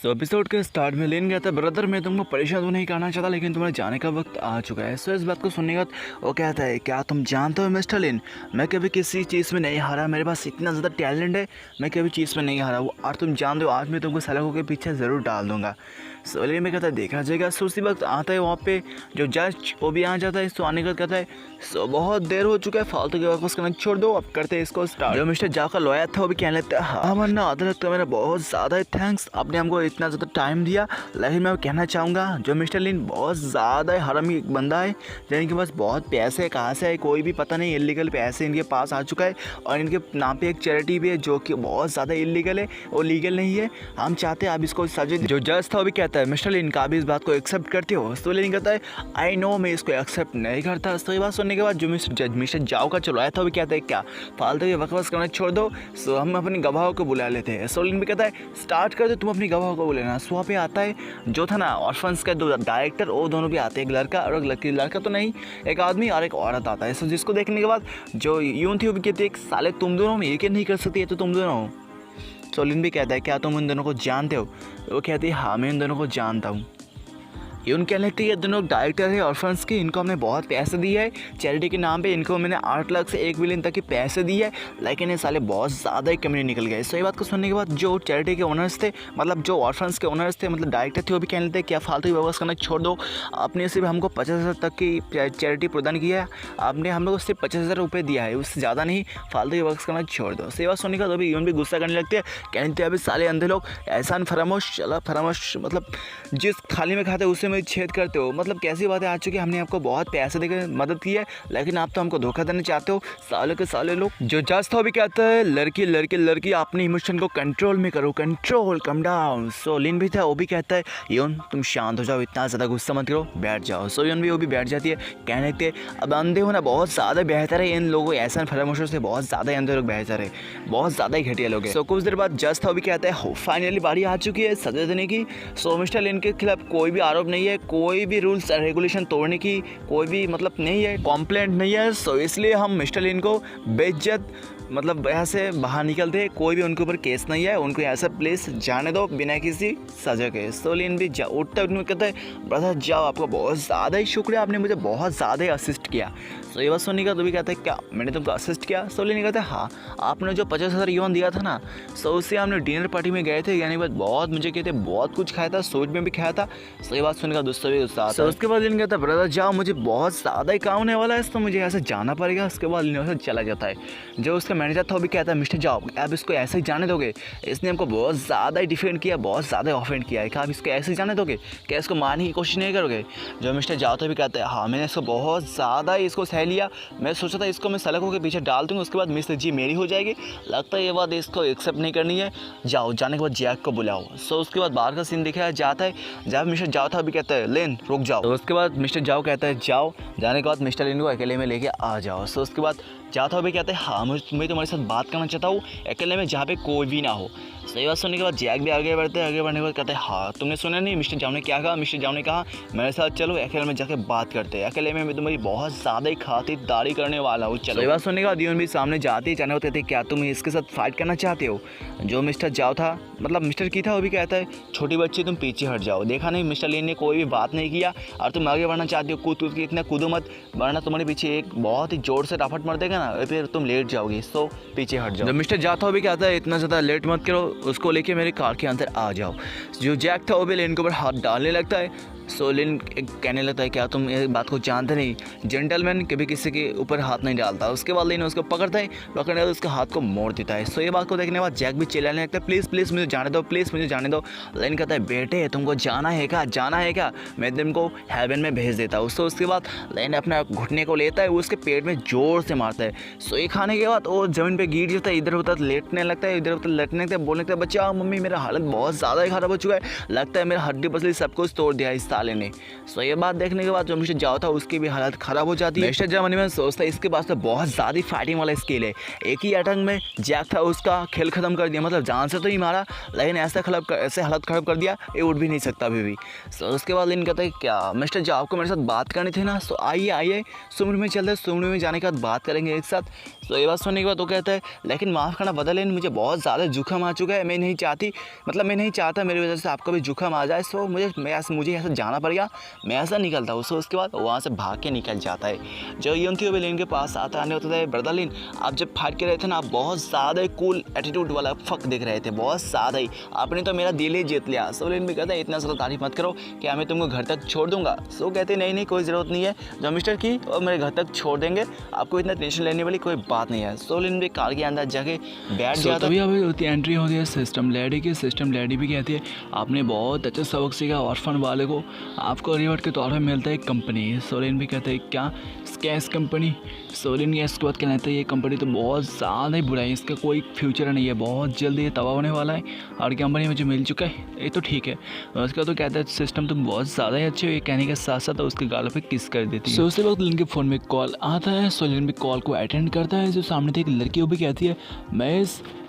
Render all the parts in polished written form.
Episode के start में लेन गया था, ब्रदर मैं तुमको परेशान तो नहीं करना चाहता, लेकिन तुम्हारे जाने का वक्त आ चुका है। इस बात को सुनने के बाद वो कहता है, क्या तुम जानते हो मिस्टर लिन, मैं कभी किसी चीज़ में नहीं हारा, मेरे पास इतना ज़्यादा टैलेंट है, मैं कभी चीज़ में नहीं हारा। और तुम जानते हो आज मैं तुमको सलाखों के पीछे ज़रूर डाल दूंगा। लिन में कहता है देखा जाएगा। उसी वक्त आता है वहाँ पे जो जज वो भी आ जाता है। आने का कहता है बहुत देर हो चुका है, फालतू के वापस करना छोड़ दो, अब करते हैं इसको स्टार्ट। जो मिस्टर जाओ का लॉयर था वो भी कहने लगता है, हाँ वरना अदालत का मेरा बहुत ज़्यादा थैंक्स, आपने हमको इतना ज़्यादा टाइम दिया। लेकिन मैं कहना चाहूँगा जो मिस्टर लिन बहुत ज़्यादा हरामी बंदा है, जिनके पास बहुत पैसे कहाँ से है कोई भी पता नहीं, इलीगल पैसे इनके पास आ चुका है और इनके नाम पे एक चैरिटी भी है जो कि बहुत ज़्यादा इलीगल है और लीगल नहीं है। हम चाहते हैं आप इसको सजा। जो जज था वो भी कहता है, मिस्टर लिन का भी इस बात को एक्सेप्ट करते हो? तो लिन कहता है आई नो मैं इसको एक्सेप्ट नहीं करता। तो ये बात सुनने के बाद जो मिस्टर जाओ का चलाया था वो कहता है क्या फालतू के बकवास करना छोड़ दो, सो हम अपने गवाहों को बुला लेते हैं। सो लिन भी कहता है स्टार्ट कर दो, तुम अपनी गवाहों को बुलाना। सो वहाँ पे आता है जो था ना ऑर्फन्स का दो डायरेक्टर, वो दोनों भी आते हैं, एक लड़का और एक लड़की। लड़का तो नहीं, एक आदमी और एक औरत आता है। सो जिसको देखने के बाद जो यूं थी वो भी कहती है साले तुम दोनों में एक नहीं कर सकती है तो तुम दोनों हो। सो लिन भी कहता है क्या तुम इन दोनों को जानते हो? वो कहती है हाँ मैं इन दोनों को जानता हूँ। ये उनके लगती है ये दोनों डायरेक्टर है ऑर्फन्स की, इनको हमने बहुत पैसे दिए है चैरिटी के नाम पे, इनको मैंने 8 लाख से 1 मिलियन तक के पैसे दिए है, लेकिन ये साले बहुत ज़्यादा ही कमी निकल गए। सो ये बात को सुनने के बाद जो चैरिटी के ओनर्स थे, मतलब जो ऑर्फन्स के ओनर्स थे, मतलब डायरेक्टर थे, वो भी कहने लगते क्या फालतू की बकवास करना छोड़ दो, आपने सिर्फ हमको 50,000 तक की चैरिटी प्रदान किया है, आपने हम लोग को सिर्फ 50,000 रुपये दिया है, उससे ज़्यादा नहीं, फालतू की बकवास करना छोड़ दो। सो ये बात सुनने के बाद अभी यून भी गुस्सा करने लगते हैं, कहते अभी साले अंधे लोग एहसान फरामोश चला फरामोश, मतलब जिस थाली में खाते उसे में छेद करते हो, मतलब कैसी बातें आ चुकी है। हमने आपको बहुत पैसे देकर मदद की है, लेकिन आप तो हमको धोखा देना चाहते हो, साले के साले लोग। जो जज था भी कहता है लड़की लड़की लड़की अपने इमोशन को कंट्रोल में करो, कंट्रोल कम डाउन। सो लिन भी था वो भी कहता है योन तुम शांत हो जाओ, इतना ज़्यादा गुस्सा मत करो, बैठ जाओ। सो योन भी वो भी बैठ जाती है, कहने लगते हैं अब अंधे होना बहुत ज़्यादा बेहतर है, इन लोगों ऐसा फरामोशों से बहुत ज़्यादा अंधे लोग बेहतर है, बहुत ज़्यादा ही घटिया लोग हैं। सो कुछ देर बाद जज था वो भी कहता है फाइनली बारी आ चुकी है सजा देने की। सो मिस्टर लिन के खिलाफ कोई भी आरोप नहीं है, कोई भी रूल्स रेगुलेशन तोड़ने की कोई भी मतलब नहीं है, कॉम्प्लेंट नहीं है। सो इसलिए हम मिस्टर लिन को बेइज्जत मतलब यहाँ से बाहर निकलते, कोई भी उनके ऊपर केस नहीं है, उनको ऐसा प्लेस जाने दो बिना किसी सजा के। सो लिन भी उठता कहता है ब्रदर जाओ, आपको बहुत ज़्यादा ही शुक्रिया, आपने मुझे बहुत ज़्यादा ही असिस्ट किया। सो ये बात सुनने का तो भी कहता है क्या मैंने तुमको असिस्ट किया? सो लिन कहता है हाँ आपने जो 50,000 युवान दिया था ना, सो उससे हमने डिनर पार्टी में गए थे, यानी बाद बहुत मुझे कहते बहुत कुछ खाया था, सूट में भी खाया था। सो ये बात सुनने का दोस्तों भी गुस्सा आता है। उसके बाद लिन कहता है ब्रदर जाओ, मुझे बहुत ज़्यादा ही काम होने वाला है, तो मुझे ऐसे जाना पड़ेगा। उसके बाद लिन वैसे चला जाता है। जो उसका मैनेजर था वो भी कहता है मिस्टर जाओ आप इसको ऐसे ही जाने दोगे, इसने हमको बहुत ज़्यादा ही डिफेंड किया, बहुत ज़्यादा ऑफेंड किया है, क्या आप इसको ऐसे ही जाने दोगे, क्या इसको मारने की कोशिश नहीं करोगे? जो मिस्टर जाओ तो भी कहता है हाँ मैंने इसको बहुत ज़्यादा ही इसको सह लिया, मैं सोचा था इसको मैं सलाखों के पीछे डाल दूँगा, उसके बाद मिस्टर जी मेरी हो जाएगी, लगता है ये बात इसको एक्सेप्ट नहीं करनी है, जाओ। जाने के बाद जैक को बुलाओ। सो उसके बाद बाहर का सीन दिखाया जाता है, जब मिस्टर जाओ था भी कहता है लेन रुक जाओ। तो उसके बाद मिस्टर जाओ कहता है जाओ, जाने के बाद मिस्टर लेन को अकेले में लेके आ जाओ। सो उसके बाद जाता हुआ भी कहते हैं हाँ मैं तुम्हारे साथ बात करना चाहता हूँ अकेले में, जहाँ पे कोई भी ना हो। सही बात सुनने के बाद जैक भी आगे बढ़ते हैं, आगे बढ़ने के बाद कहते हैं हाँ तुमने सुना नहीं मिस्टर जाओ ने क्या कहा? मिस्टर जाओ ने कहा मेरे साथ चलो अकेले में जाके बात करते हैं, अकेले में मैं तुम्हारी बहुत ज़्यादा ही खातिरदारी करने वाला हूँ, चलो। सही बात सुनने के बाद यून भी सामने जाते ही जाने होते थे, क्या तुम इसके साथ फाइट करना चाहते हो? जो मिस्टर जाओ था मतलब मिस्टर की था वो भी कहता है छोटी बच्ची तुम पीछे हट जाओ, देखा नहीं मिस्टर लिन ने कोई भी बात नहीं किया और तुम आगे बढ़ना चाहती हो, कूद के इतना कूदो मत, वरना तुम्हारे पीछे एक बहुत ही जोर से रफट मार देगा ना, फिर तुम लेट जाओगी, सो पीछे हट जाओ। जब मिस्टर जाता हो भी कहता है इतना ज़्यादा लेट मत करो, उसको लेके मेरे कार के अंदर आ जाओ। जो जैक था वो भी लिन के ऊपर हाथ डालने लगता है। सो लिन कहने लगता है क्या तुम ये बात को जानते नहीं, जेंटलमैन कभी किसी के ऊपर हाथ नहीं डालता। उसके बाद लिन उसको पकड़ता है, पकड़ने के बाद उसके हाथ को मोड़ देता है। सो ये बात को देखने के बाद जैक भी चिल्लाने लगता है प्लीज़ प्लीज़ मुझे जाने दो, प्लीज़ मुझे जाने दो। लिन कहता है बेटे तुमको जाना है क्या, जाना है क्या, मैं तुमको हेवन में भेज देता हूँ। सो उसके बाद लिन अपना घुटने को लेता है, उसके पेट में ज़ोर से मारता है। सो ये खाने के बाद वो ज़मीन पर गिर जाता है, इधर उधर लेटने लगता है, इधर उधर लेटने लगता है, बोलने लगता है बच्चा मम्मी मेरा हालत बहुत ज़्यादा ही ख़राब हो चुका है, लगता है मेरा हड्डी पसली सब कुछ तोड़ दिया है, स्टालिन ने। सो ये बात देखने के बाद जो मिस्टर जाओ था उसकी भी हालत ख़राब हो जाती है। मिस्टर जा मन में सोचता है इसके पास तो बहुत ज़्यादा फाइटिंग वाला स्किल है। एक ही अटैक में जैक था उसका खेल ख़त्म कर दिया, मतलब जान से तो ही मारा लेकिन ऐसे हालत ख़राब कर दिया ये उठ भी नहीं सकता अभी भी। सो उसके बाद लिन कहता है क्या मिस्टर जा आपको मेरे साथ बात करनी थी ना, सो आइए सुमरी में चलते हैं, सुमरी में जाने के बाद बात करेंगे एक साथ। तो ये बात सुनने के बाद वो कहता है लेकिन माफ़ करना बदल लेन, मुझे बहुत ज़्यादा जुकाम आ चुका है, मैं नहीं चाहता मेरी वजह से आपका भी जुकाम आ जाए। सो मुझे ऐसा जाना पड़ेगा, मैं ऐसा निकलता हूँ। सो उसके बाद वहाँ से भाग के निकल जाता है। जो यून थी वो भी लिन के पास आने होता है, ब्रदर लिन आप जब फाइट कर रहे थे ना आप बहुत ज़्यादा कूल एटीट्यूड वाला फक दिख रहे थे, बहुत ज़्यादा ही, आपने तो मेरा दिल ही जीत लिया। सो लिन भी कहता है इतना ज़्यादा तारीफ मत करो कि मैं तुमको घर तक छोड़ दूंगा। सो कहते नहीं कोई ज़रूरत नहीं है, जो मिस्टर की और मेरे घर तक छोड़ देंगे, आपको इतना टेंशन लेने वाली कोई बात नहीं है। सो लिन भी कार के अंदर जाके बैठ जाता है। तभी अभी होती एंट्री होती है सिस्टम लेडी की। सिस्टम लेडी भी कहती है आपने बहुत अच्छा सबक सीखा, ऑर्फन वाले को आपको रिवॉर्ड के तौर पर मिलता है एक कंपनी। सोलिन भी कहते हैं क्या स्कैस कंपनी। सोलिन के इसके बाद कहना है ये कंपनी तो बहुत ज़्यादा ही बुरा है, इसका कोई फ्यूचर नहीं है, बहुत जल्दी ये तबाह होने वाला है और कंपनी मुझे मिल चुका है, ये तो ठीक है। उसका तो कहता है सिस्टम तो बहुत ज़्यादा ही अच्छे हो, ये कहने के साथ साथ उसके गालों पे किस कर देती है। सो उसी वक्त लिन के फ़ोन में कॉल आता है। सोलिन भी कॉल को अटेंड करता है। जो सामने से एक लड़की वो भी कहती है मैं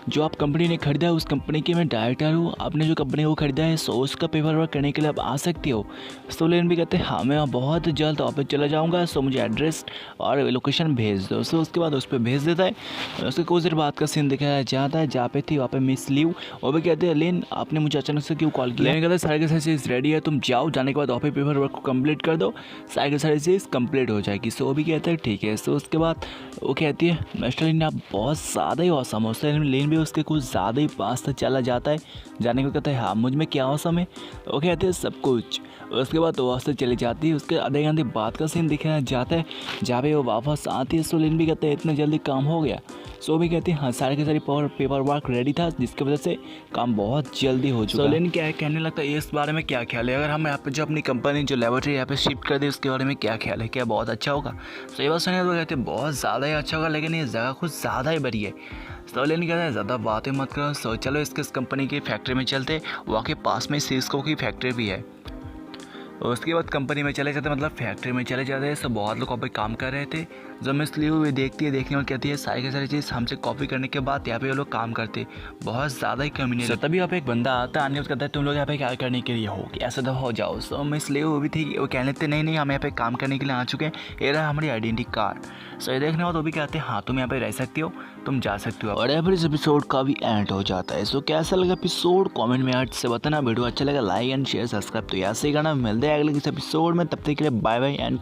जो आप कंपनी ने खरीदा है उस कंपनी के मैं डायरेक्टर हूँ, आपने जो कंपनी को खरीदा है सो उसका पेपर वर्क करने के लिए आप आ सकती हो। सोलिन भी कहते हैं हाँ मैं बहुत जल्द ऑफिस चला जाऊँगा, सो मुझे एड्रेस और लोकेशन भेज दो। सो उसके बाद उस पर भेज देता है। उसके कुछ देर बाद का सीन दिखाया जाता है जहाँ पे थी वहाँ पे मिस लीव वो भी कहते हैं लेन आपने मुझे अचानक से क्यों कॉल किया। लेन कहते हैं सारी की सारी चीज़ रेडी है, तुम जाओ, जाने के बाद ऑफिस पेपर वर्क को कम्प्लीट कर दो, सारी की सारी चीज़ कम्प्लीट हो जाएगी। सो वो भी कहता है ठीक है। सो उसके बाद वो कहती है मिस्टर लेन आप बहुत ज़्यादा ही औसम हो। लेन भी उसके कुछ ज़्यादा ही पास तक चला जाता है, जाने को कहता है हाँ मुझ में क्या औसम है, वो कहते हैं सब कुछ। उसके बाद वो वहाँ से चली जाती है। उसके आधे घंटे बाद का सीन दिखाया जाता है जहाँ पे वो वापस आती है। सोलिन भी कहते हैं इतना जल्दी काम हो गया। सो भी कहती है हाँ सारे के सारे पेपर वर्क रेडी था जिसकी वजह से काम बहुत जल्दी हो चुका है। सोलिन क्या है कहने लगता है इस बारे में क्या ख्याल है, अगर हम यहाँ पे जो अपनी कंपनी जो लेबोरेटरी यहाँ पे शिफ्ट कर दे उसके बारे में क्या ख्याल है, क्या बहुत अच्छा होगा। सो ये बात सुनिए तो कहते हैं बहुत ज़्यादा ही अच्छा होगा लेकिन ये जगह कुछ ज़्यादा ही बड़ी है। सोलिन कहता है ज़्यादा बातें मत करो, सो चलो इसके कंपनी की फैक्ट्री में चलते, वहाँ के पास में सिस्को की फैक्ट्री भी है। उसके बाद कंपनी में चले जाते मतलब फैक्ट्री में चले जाते हैं। सब बहुत लोग वहाँ पे काम कर रहे थे। जब मैं इसलिए हुई देखती है, देखने वाली कहती है सारी की सारी चीज़ हमसे कॉपी करने के बाद यहाँ पे वो लोग काम करते बहुत ज़्यादा ही कमी। तभी यहाँ पे एक बंदा आता है, कहता है तुम लोग यहाँ पे क्या करने के लिए हो, ऐसा तो हो जाओ। सो मैं इसलिए वो भी थी, वो कह लेते नहीं हम यहाँ पे काम करने के लिए आ चुके हैं, ये रहा हमारी आइडेंटिटी कार्ड। सो ये देखने बाद वो भी कहते हैं हाँ तुम यहाँ पे रह सकती हो, तुम जा सकती हो। और फिर इस एपिसोड का भी एंड हो जाता है। सो कैसा लगा एपिसोड कमेंट में आज से बताना, वीडियो अच्छा लगा लाइक एंड शेयर सब्सक्राइब तो ऐसे ही करना। मिलते हैं अगले किसी एपिसोड में, तब तक के लिए बाय बाय एंड